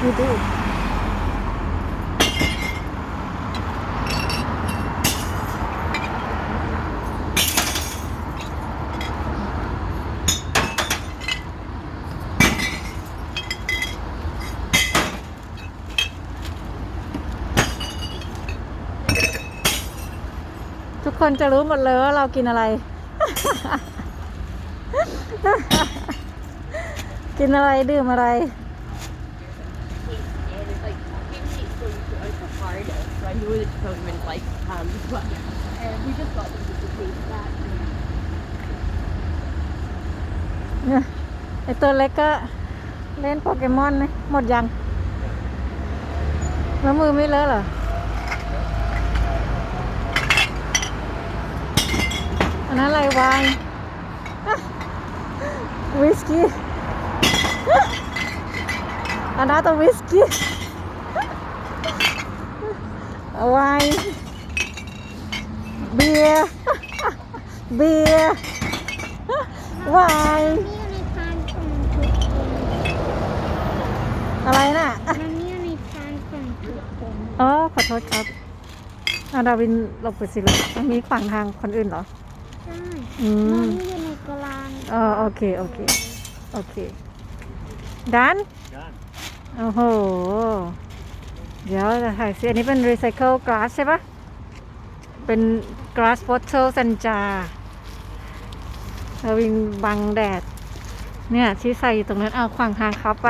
You do. ทุกคนจะรู้หมดเลยว่าเรากินอะไร กินอะไรดื่มอะไร So I knew that she probably wouldn't like but we just got them to taste that. เนี่ยไอตัวเล็กก็เล่นโปเกมอนนะหมดยัง แล้วมือไม่เลอะเหรอ อันนั้นอะไรไวน์วิสกี้ อันนั้นตัววิสกี้ไวน์เบียร์ เบียร์ ไวน์ อะไรน่ะ มันมีในจานของทุกคน อ๋อ ขอโทษครับดาวินหลบไปสิลูกมันมีขวางทางคนอื่นเหรอ ใช่ อื มัน ม มีอยู่ในกลาง อ๋อโอเค โอเค โอเค ดัน Done. โอ้โห เดี๋ยวจะถ่ายสิอันนี้เป็น recycle glass ใช่ปะเป็น glass bottle สันจาดาวินบังแดด เนี่ยที่ใส่อยู่ตรงนั้นเอาขวางทางครับไป